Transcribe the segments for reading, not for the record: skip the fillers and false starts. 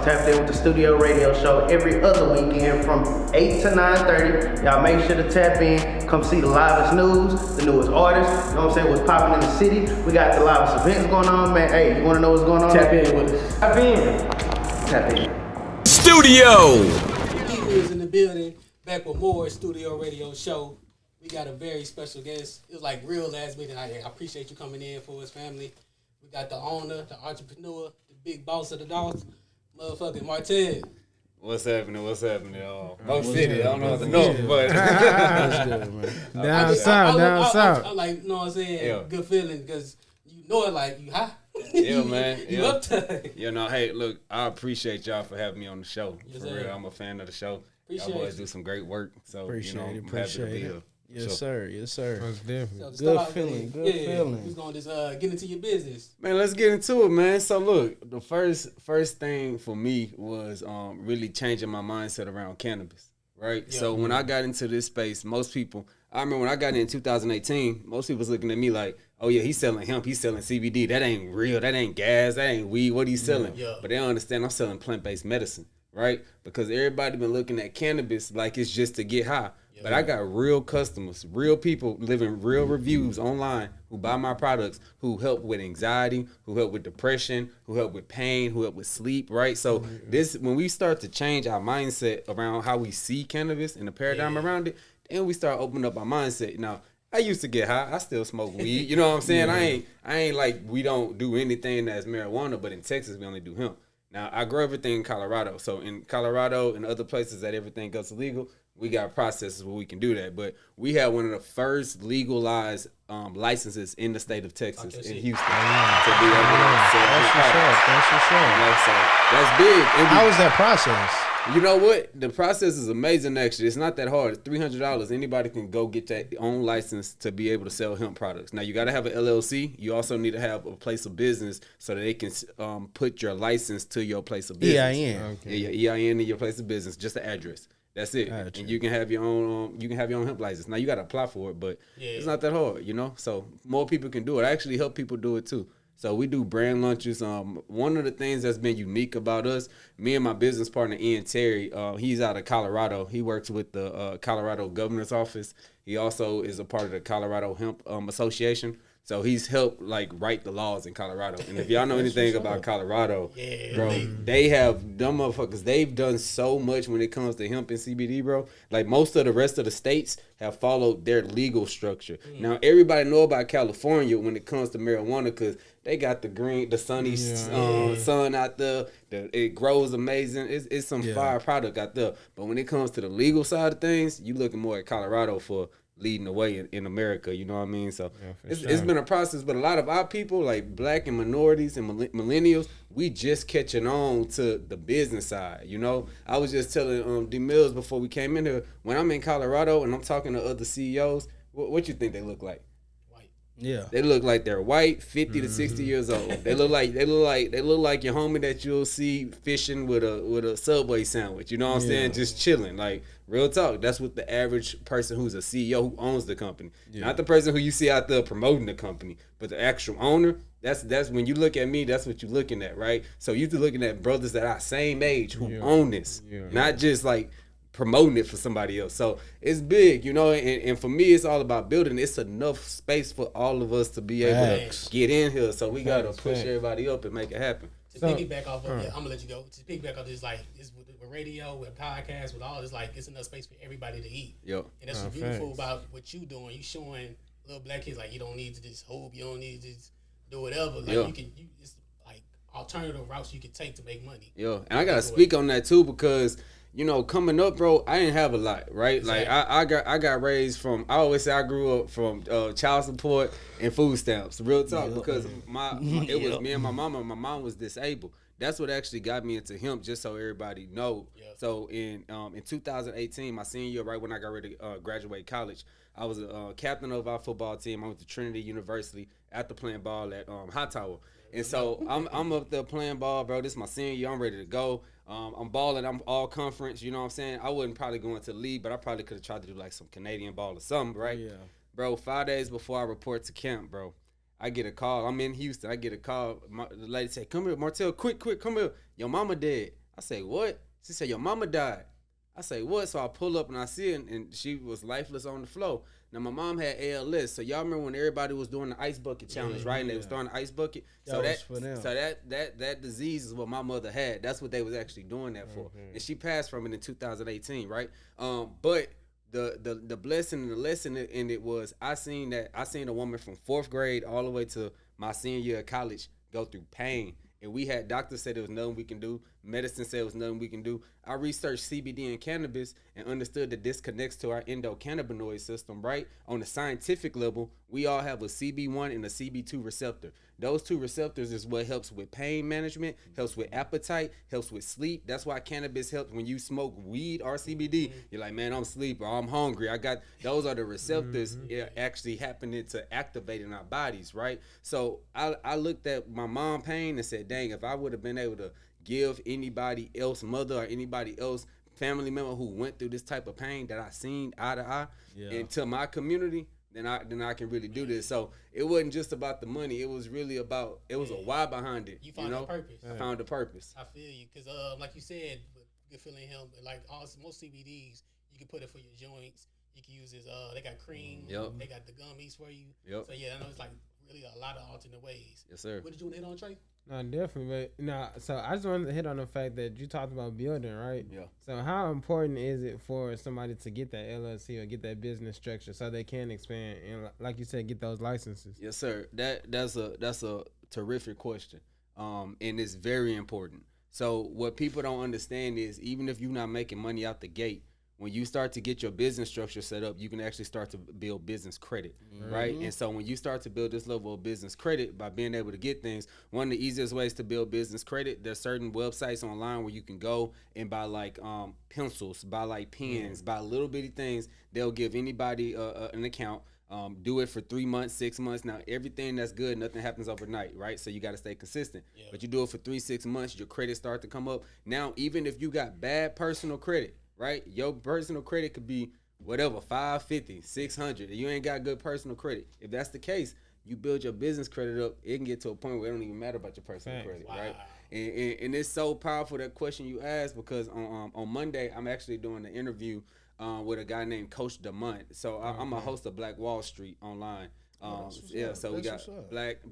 Tapped in with the studio radio show every other weekend from 8 to 9:30. Y'all make sure to tap in. Come see the livest news, the newest artists. You know what I'm saying? What's popping in the city. We got the livest events going on, man. Hey, you want to know what's going on? Tap in with us. Tap in. Tap in. Studio. Is in the building. Back with more studio radio show. We got a very special guest. It was like real last minute. I appreciate you coming in for us, family. We got the owner, the entrepreneur, the big boss of the dogs, motherfucking Martel. What's happening? Both City, I don't know the north, but That's good, man. Down south. I like, you know what I'm saying? Yeah. Good feeling because you know it like you high. Yeah, man. You up to You know, hey, look, I appreciate y'all for having me on the show. Yes, for sir. real, I'm a fan of the show. Appreciate y'all boys you. do some great work. So, Appreciate I'm it. happy to be here. Yes, sir. So Good start, feeling. Good We're feeling. going to just get into your business. Man, let's get into it, man. So look, the first thing for me was really changing my mindset around cannabis, right? Yeah. So when I got into this space, most people, I remember when I got in 2018, most people was looking at me like, oh yeah, he's selling hemp, he's selling CBD. That ain't real, that ain't gas, that ain't weed. What he selling? Yeah. But they don't understand I'm selling plant-based medicine, right? Because everybody been looking at cannabis like it's just to get high. Yeah. But I got real customers, real people living real reviews online who buy my products, who help with anxiety, who help with depression, who help with pain, who help with sleep, right? So this, when we start to change our mindset around how we see cannabis and the paradigm around it, then we start opening up our mindset. Now, I used to get high. I still smoke weed. You know what I'm saying? I ain't like we don't do anything that's marijuana, but in Texas we only do hemp. Now, I grow everything in Colorado. So in Colorado and other places that everything goes illegal, we got processes where we can do that. But we had one of the first legalized licenses in the state of Texas, in Houston, to be able to sell products. That's big. How was that process? You know what? The process is amazing, actually. It's not that hard. It's $300. Anybody can go get their own license to be able to sell hemp products. Now, you got to have an LLC. You also need to have a place of business so that they can put your license to your place of business. EIN. Okay. Yeah, your EIN in your place of business, just the address. That's it. Gotcha. And you can have your own hemp license. Now, you got to apply for it, but it's not that hard, you know? So more people can do it. I actually help people do it, too. So we do brand lunches. One of the things that's been unique about us, me and my business partner, Ian Terry, he's out of Colorado. He works with the Colorado Governor's Office. He also is a part of the Colorado Hemp Association. So he's helped write the laws in Colorado. And if y'all know anything about Colorado, bro, they have dumb motherfuckers. They've done so much when it comes to hemp and CBD, bro. Like most of the rest of the states have followed their legal structure. Now everybody know about California when it comes to marijuana because they got the sunny sun out there. It grows amazing. It's some fire product out there. But when it comes to the legal side of things, you looking more at Colorado for leading the way in America, you know what I mean? So it's been a process, but a lot of our people, like black and minorities and millennials, we just catching on to the business side, you know? I was just telling D Mills before we came in here, when I'm in Colorado and I'm talking to other CEOs, what you think they look like? Yeah, they look like they're white, 50 to 60 years old. They look like your homie that you'll see fishing with a Subway sandwich. You know what I'm saying? Just chilling. Like real talk. That's what the average person who's a CEO who owns the company, not the person who you see out there promoting the company, but the actual owner. That's when you look at me. That's what you're looking at, right? So you're looking at brothers that are same age who own this, not just like promoting it for somebody else. So it's big, you know, and for me it's all about building. It's enough space for all of us to be able to get in here, so we gotta push everybody up and make it happen. To piggyback off of it, I'm gonna let you go. To piggyback off this, it's with radio, with podcasts, with all this, it's enough space for everybody to eat. And that's what's beautiful about what you doing. You showing little black kids you don't need to just hope, you don't need to just do whatever. It's alternative routes you can take to make money. And I gotta speak on that too because, you know, coming up, bro, I didn't have a lot, right? Exactly. Like I got raised from. I always say I grew up from child support and food stamps. Real talk, because it was me and my mama. My mom was disabled. That's what actually got me into hemp. Just so everybody know. So in 2018, my senior year, right when I got ready to graduate college, I was a captain of our football team. I went to Trinity University after playing ball at Hightower. And so I'm up there playing ball, bro. This is my senior year. I'm ready to go. I'm balling. I'm all conference. You know what I'm saying? I wouldn't probably go into the league, but I probably could have tried to do some Canadian ball or something, right? Yeah. Bro, 5 days before I report to camp, bro, I get a call. I'm in Houston. I get a call. The lady said, "Come here, Martel, quick, come here. Your mama dead." I say, what? She said, your mama died. I say, what? So I pull up and I see her, and she was lifeless on the floor. Now, my mom had ALS. So y'all remember when everybody was doing the ice bucket challenge, right? And they was throwing the ice bucket. So that disease is what my mother had. That's what they was actually doing that for. And she passed from it in 2018, right? But the blessing and the lesson in it was I seen a woman from 4th grade all the way to my senior year of college go through pain. And we had doctors said there was nothing we can do. Medicine said there was nothing we can do. I researched CBD and cannabis and understood that this connects to our endocannabinoid system, right? On the scientific level, we all have a CB1 and a CB2 receptor. Those two receptors is what helps with pain management, helps with appetite, helps with sleep. That's why cannabis helps when you smoke weed or CBD. You're like, man, I'm sleepy or I'm hungry. Those are the receptors actually happening to activate in our bodies, right? So I looked at my mom pain and said, dang, if I would have been able to give anybody else, mother or anybody else, family member who went through this type of pain that I seen eye to eye into my community, then I can really do this. So it wasn't just about the money. It was really about, it was a why behind it. You found a purpose. I found a purpose. I feel you. Because like you said, Good Feeling Hemp, like most CBDs, you can put it for your joints. You can use this, they got cream. They got the gummies for you. So yeah, I know it's like really a lot of alternate ways. Yes, sir. What did you want to hit on, Trey? No, definitely, but no. So I just wanted to hit on the fact that you talked about building, right? Yeah. So how important is it for somebody to get that LLC or get that business structure so they can expand and, like you said, get those licenses? Yes, sir. That's a terrific question, and it's very important. So what people don't understand is even if you're not making money out the gate, when you start to get your business structure set up, you can actually start to build business credit, right? And so when you start to build this level of business credit by being able to get things, one of the easiest ways to build business credit, there's certain websites online where you can go and buy like pencils, buy like pens, buy little bitty things. They'll give anybody an account. Do it for 3 months, 6 months. Now, everything that's good, nothing happens overnight, right? So you got to stay consistent. Yeah. But you do it for 3-6 months, your credit start to come up. Now, even if you got bad personal credit, right? Your personal credit could be whatever, 550, 600. You ain't got good personal credit. If that's the case, you build your business credit up, it can get to a point where it don't even matter about your personal credit, right? And it's so powerful, that question you asked, because on Monday, I'm actually doing an interview with a guy named Coach DeMont. So I'm a host of Black Wall Street online. So we got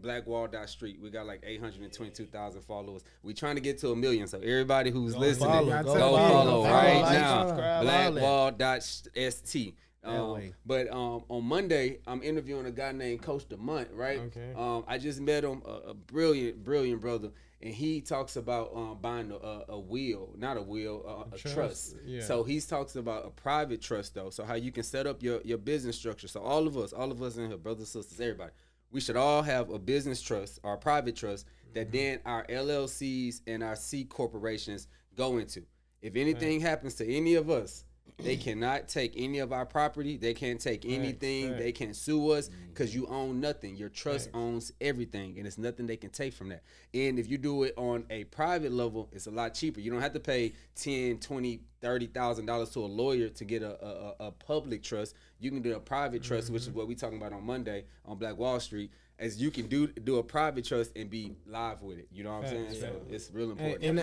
blackwall.street. We got like 822,000 followers. We trying to get to 1 million. So everybody who's listening, go follow right now. Blackwall.st. But on Monday, I'm interviewing a guy named Coach DeMont, right? Okay. I just met him, a brilliant brother, and he talks about buying a wheel, not a wheel, a trust. Yeah. So he talks about a private trust, though. So how you can set up your business structure. So all of us in here, brothers, sisters, everybody, we should all have a business trust or a private trust that then our LLCs and our C corporations go into. If anything happens to any of us, they cannot take any of our property. They can't take anything. They can't sue us because you own nothing. Your trust owns everything, and it's nothing they can take from that. And if you do it on a private level, it's a lot cheaper. You don't have to pay $10,000, $20,000, $30,000 to a lawyer to get a public trust. You can do a private trust, which is what we're talking about on Monday on Black Wall Street. As you can do a private trust and be live with it. You know what I'm saying? Yeah. So it's real important. And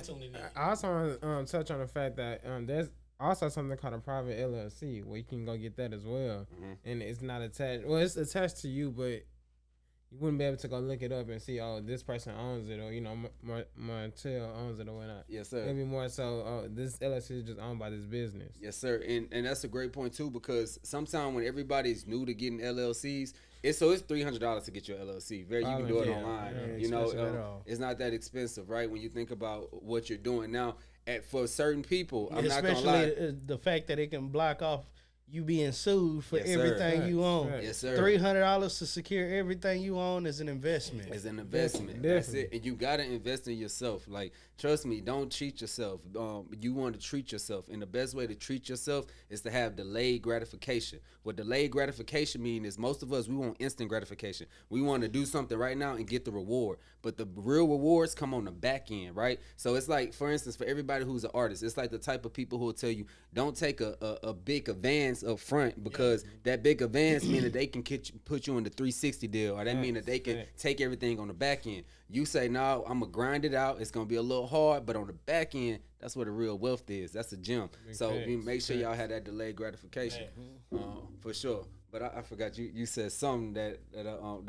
I also want to touch on the fact that there's also something called a private LLC where you can go get that as well, and it's not attached. Well, it's attached to you, but you wouldn't be able to go look it up and see, oh, this person owns it, or Martel owns it or whatnot. Yes, sir. Maybe more so, this LLC is just owned by this business. Yes, sir. And that's a great point too, because sometimes when everybody's new to getting LLCs, it's $300 to get your LLC. You can do it online. It's not that expensive, right? When you think about what you're doing now. For certain people, I'm not gonna lie. Especially the fact that it can block off you being sued for everything you own. Yes, sir. $300 to secure everything you own is an investment. It's an investment. That's it. And you gotta invest in yourself. Like, trust me, don't cheat yourself. You want to treat yourself, and the best way to treat yourself is to have delayed gratification. What delayed gratification mean is most of us, we want instant gratification. We want to do something right now and get the reward, but the real rewards come on the back end, right? So it's like, for instance, for everybody who's an artist, it's like the type of people who will tell you, don't take a big advance advance up front because that big advance means that they can put you in the 360 deal, or that mean that they can take everything on the back end. You say, no, I'm going to grind it out. It's going to be a little hard, but on the back end, that's where the real wealth is. That's a gem. So make sure y'all have that delayed gratification for sure. But I forgot you said something that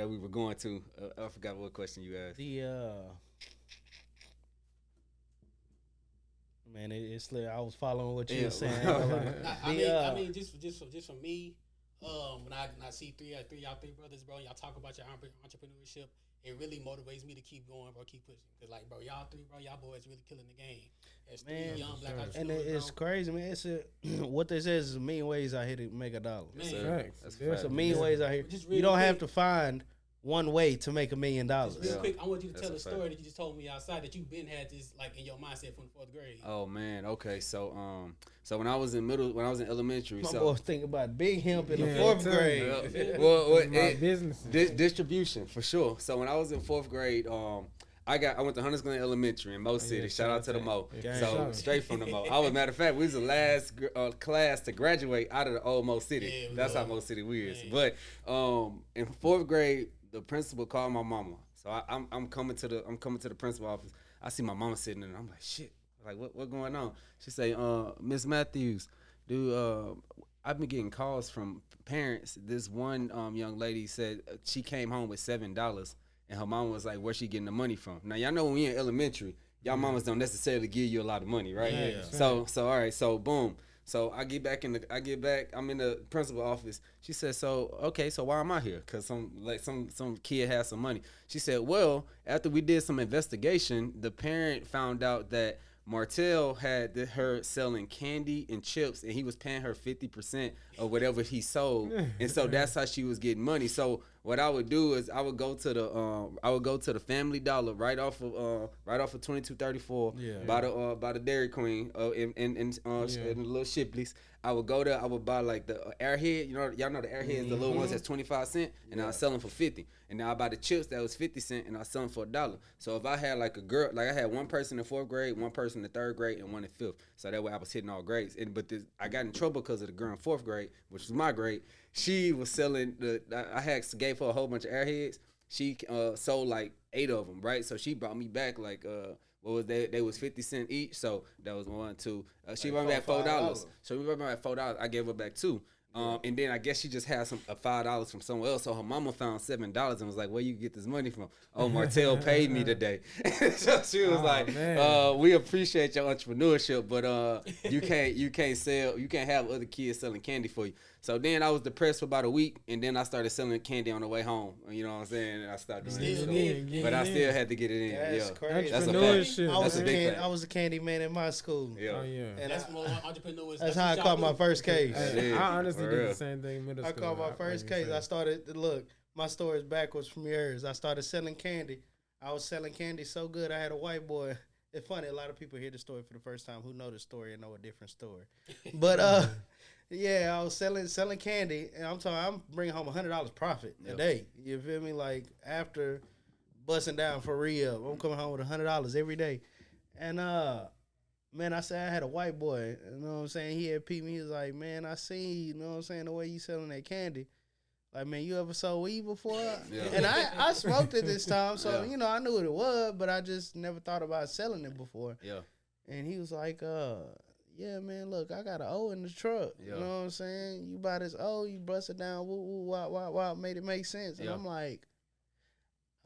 we were going to. I forgot what question you asked. Man, it's like I was following what you were saying. I mean, just for me, when I see y'all three brothers, bro, y'all talk about your entrepreneurship, it really motivates me to keep going, bro, keep pushing. Cause like, bro, y'all boys really killing the game. As three young black entrepreneurs, and it's crazy, man. It's what they say is a million ways out here to make $1. That's a million ways out here. You don't have to find one way to make $1 million. Real quick, I want you to tell a story that you just told me outside that you've been had this like in your mindset from the 4th grade. Oh man, okay. So when I was in elementary, my boy was thinking about big hemp in the 4th grade. Business distribution for sure. So when I was in 4th grade, I went to Hunters Glen Elementary in Mo City. Shout out to the Mo. So straight from the Mo. Matter of fact, we was the last class to graduate out of the old Mo City. Yeah, that's how Mo City we is. But in 4th grade, the principal called my mama. So I'm coming to the principal office. I see my mama sitting there. And I'm like, shit. Like what going on? She say, Miss Matthews, I've been getting calls from parents. This one young lady said she came home with $7. And her mom was like, where's she getting the money from? Now, y'all know when we in elementary, y'all mamas don't necessarily give you a lot of money, right? Yeah. So all right, so boom. So I'm in the principal office. She said, so why am I here? Because some kid has some money. She said, well, after we did some investigation, the parent found out that Martel had her selling candy and chips, and he was paying her 50% of whatever he sold, and so that's how she was getting money. So what I would do is I would go to the Family Dollar right off of 2234 by the Dairy Queen in the little Shipley's. I would go there. I would buy like the Airhead. Y'all know the Airheads, the little ones that's 25 cents, and I was selling for 50. And now I buy the chips that was 50 cents, and I was selling for $1. So if I had like a girl, like I had one person in 4th grade, one person in 3rd grade, and one in 5th. So that way I was hitting all grades. I got in trouble because of the girl in 4th grade, which was my grade. She was selling I gave her a whole bunch of Airheads. She sold like 8 of them, right? So she brought me back like what was they? They was 50 cents each. So that was 1, 2. She brought me back $4. So we brought me back $4. I gave her back 2. And then I guess she just had $5 from somewhere else. So her mama found $7 and was like, "Where you get this money from?" Oh, Martel paid me today. So she was like, "We appreciate your entrepreneurship, but you can't have other kids selling candy for you." So then I was depressed for about a week, and then I started selling candy on the way home. You know what I'm saying? And I started doing it. But I still had to get it in. That's crazy. That's a fact. I was a candy man in my school. Yeah. Oh, yeah. And that's what entrepreneurs. That's how I caught my first case. I honestly did the same thing in middle school. I caught my first case. I started, my story is backwards from yours. I started selling candy. I was selling candy so good, I had a white boy. It's funny, a lot of people hear the story for the first time who know the story and know a different story. But, yeah, I was selling candy, and I'm bringing home $100 profit a day. You feel me? Like, after busting down for real, I'm coming home with $100 every day. And, man, I said I had a white boy, you know what I'm saying? He had peeped me. He was like, man, I seen, you know what I'm saying, the way you selling that candy. Like, man, you ever sold weed before? Yeah. And I smoked it this time, so, I knew what it was, but I just never thought about selling it before. Yeah. And he was like, yeah, man, look, I got an O in the truck. Yeah. You know what I'm saying? You buy this O, you bust it down, why made it make sense? And I'm like,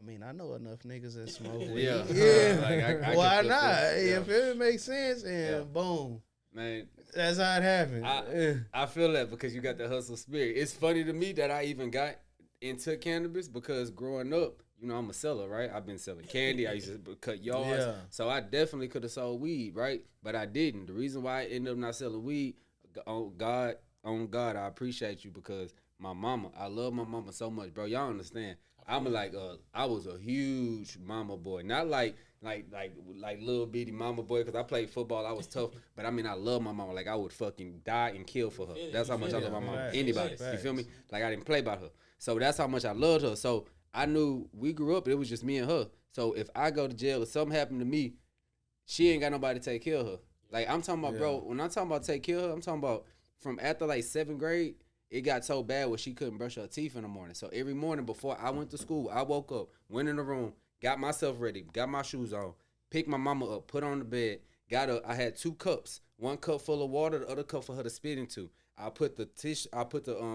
I mean, I know enough niggas that smoke weed. Yeah. Like, why not? If it makes sense, and boom. Man, that's how it happened. I feel that because you got the hustle spirit. It's funny to me that I even got into cannabis because growing up, I'm a seller, right? I've been selling candy. I used to cut yards. Yeah. So I definitely could have sold weed, right? But I didn't. The reason why I ended up not selling weed, on God, I appreciate you because my mama, I love my mama so much, bro. Y'all understand. I'm like, I was a huge mama boy. Not like little bitty mama boy because I played football. I was tough. But I mean, I love my mama. Like, I would fucking die and kill for her. That's how much I love my mama. Anybody. You feel me? Like, I didn't play by her. So that's how much I loved her. So I knew we grew up, it was just me and her. So if I go to jail or something happened to me, she ain't got nobody to take care of her. Like, I'm talking about, bro, when I'm talking about take care of her, I'm talking about from after like 7th grade, it got so bad where she couldn't brush her teeth in the morning. So every morning before I went to school, I woke up, went in the room, got myself ready, got my shoes on, picked my mama up, put her on the bed, I had 2 cups, 1 cup full of water, the other cup for her to spit into. I put the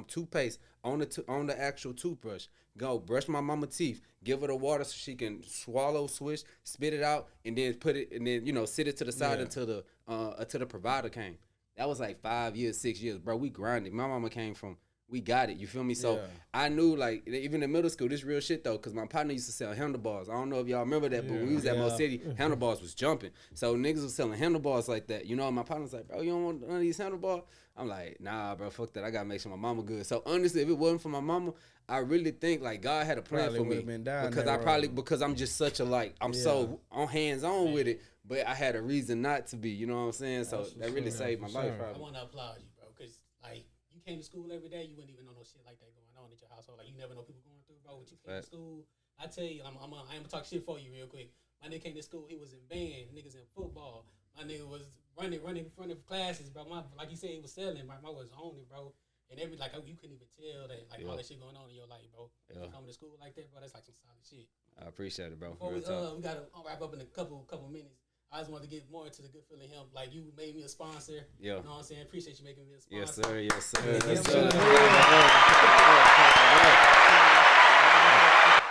toothpaste on the actual toothbrush. Go brush my mama teeth, give her the water so she can swallow, swish, spit it out, and then put it, and then sit it to the side until the provider came. That was like 5 years, 6 years, bro. We grinded. My mama came from. We got it. You feel me? So I knew, like, even in middle school, this real shit though, because my partner used to sell handlebars. I don't know if y'all remember that, but when we was at Mo City, handlebars was jumping. So niggas was selling handlebars like that. You know, my partner was like, bro, you don't want none of these handlebars? I'm like, nah, bro, fuck that. I gotta make sure my mama good. So honestly, if it wasn't for my mama, I really think like God had a plan for me because I'm just such a I'm so hands on with it, but I had a reason not to be. You know what I'm saying? So that really saved my life. Probably. I want to applaud you, bro, because like you came to school every day, you wouldn't even know no shit like that going on at your household. Like you never know people going through, bro. What you came to school, I tell you, I'm gonna talk shit for you real quick. My nigga came to school, he was in band, niggas in football. My nigga was running in front of classes, bro. Like you said, he was selling. My was on it, bro. And you couldn't even tell that all that shit going on in your life, bro. You coming to school like that, bro, that's like some solid shit. I appreciate it, bro. Before we gotta wrap up in a couple minutes. I just wanted to get more into the Good Feeling Hemp. Like you made me a sponsor. Yeah. You know what I'm saying? Appreciate you making me a sponsor. Yes, sir.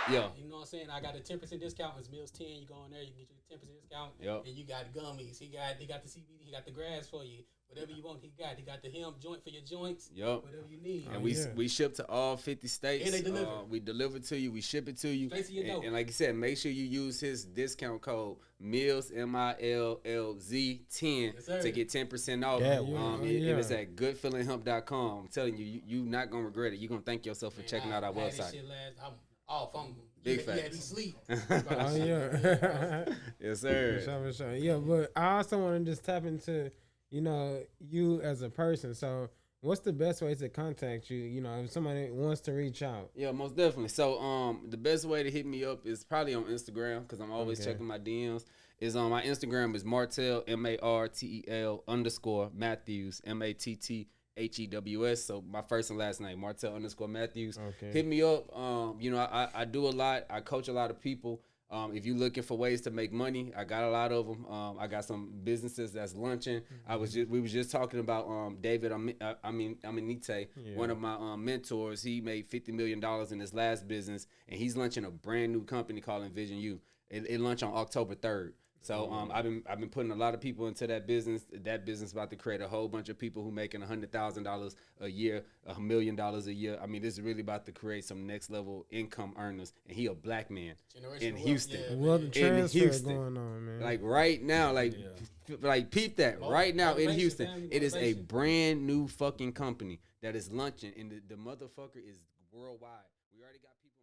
Yeah. You know what I'm saying? I got a 10% discount. It's Meals 10. You go in there, you can get your 10% discount. Yep. And you got gummies. They got the CBD. He got the grass for you. Whatever you want, he got the hemp joint for your joints. Yep. Whatever you need. And we ship to all 50 states. And they deliver. We deliver to you. We ship it to you. Straight to your door. And like you said, make sure you use his discount code MILLS MILLZ10 to get 10% off. And it's at goodfeelinghemp.com. I'm telling you, you're not gonna regret it. You're gonna thank yourself for checking out our website. I'm off. Big facts. Yeah, sleep. Yes, sir. For sure. Yeah, but I also want to just tap into, you as a person. So what's the best way to contact you, if somebody wants to reach out? Yeah, most definitely. So the best way to hit me up is probably on Instagram because I'm always checking my DMs. My Instagram is Martel, MARTEL _Matthews, MATTHEWS. So my first and last name, Martel _ Matthews. Okay. Hit me up. I do a lot. I coach a lot of people. If you're looking for ways to make money, I got a lot of them. I got some businesses that's launching. We was just talking about David Aminite, one of my mentors. He made $50 million in his last business, and he's launching a brand new company called Envision You. It launched on October 3rd. So I've been putting a lot of people into that business. That business about to create a whole bunch of people who making $100,000 a year, $1 million a year. I mean, this is really about to create some next level income earners. And he a black man in Houston. The transfer going on, man. Like right now, like peep that right now in Houston. It is a brand new fucking company that is launching, and the motherfucker is worldwide. We already got people.